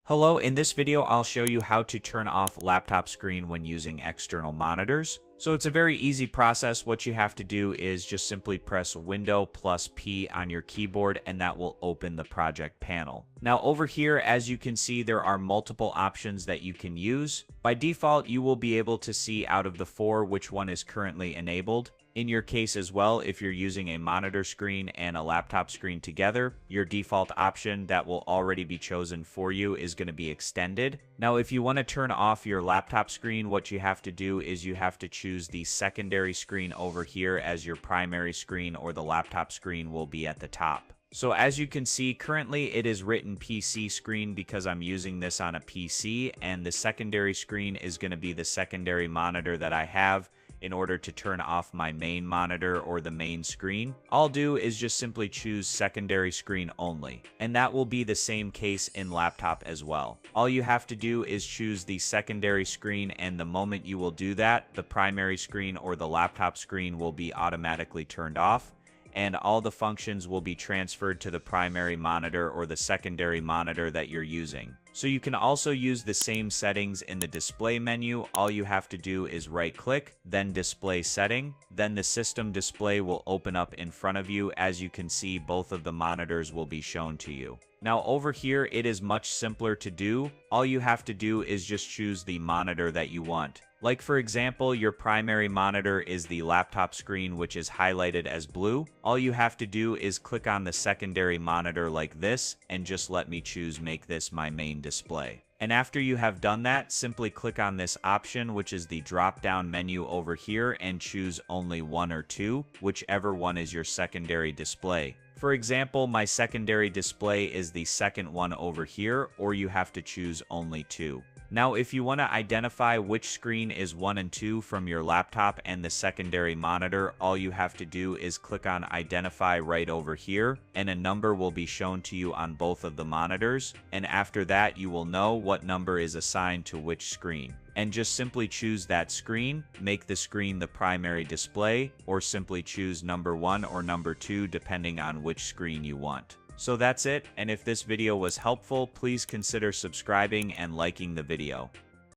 Hello, in this video I'll show you how to turn off laptop screen when using external monitors. So it's a very easy process. What you have to do is just simply press Window plus P on your keyboard and that will open the project panel. Now over here, as you can see, there are multiple options that you can use. By default, you will be able to see out of the four which one is currently enabled. In your case as well, if you're using a monitor screen and a laptop screen together, your default option that will already be chosen for you is going to be extended. Now, if you want to turn off your laptop screen, what you have to do is you have to choose the secondary screen over here as your primary screen, or the laptop screen will be at the top. So as you can see, currently it is written PC screen because I'm using this on a PC, and the secondary screen is going to be the secondary monitor that I have in order to turn off my main monitor or the main screen. All I'll do is just simply choose secondary screen only, and that will be the same case in laptop as well. All you have to do is choose the secondary screen, and the moment you will do that, the primary screen or the laptop screen will be automatically turned off, and all the functions will be transferred to the primary monitor or the secondary monitor that you're using. So you can also use the same settings in the display menu. All you have to do is right-click, then display setting. Then the system display will open up in front of you. As you can see, both of the monitors will be shown to you. Now over here, it is much simpler to do. All you have to do is just choose the monitor that you want. Like for example, your primary monitor is the laptop screen, which is highlighted as blue. All you have to do is click on the secondary monitor like this, and just let me choose make this my main display. And after you have done that, simply click on this option, which is the drop-down menu over here, and choose only one or two, whichever one is your secondary display. For example, my secondary display is the second one over here, or you have to choose only two. Now, if you want to identify which screen is 1 and 2 from your laptop and the secondary monitor, all you have to do is click on Identify right over here, and a number will be shown to you on both of the monitors. And after that, you will know what number is assigned to which screen. And just simply choose that screen, make the screen the primary display, or simply choose number 1 or number 2 depending on which screen you want. So that's it, and if this video was helpful, please consider subscribing and liking the video.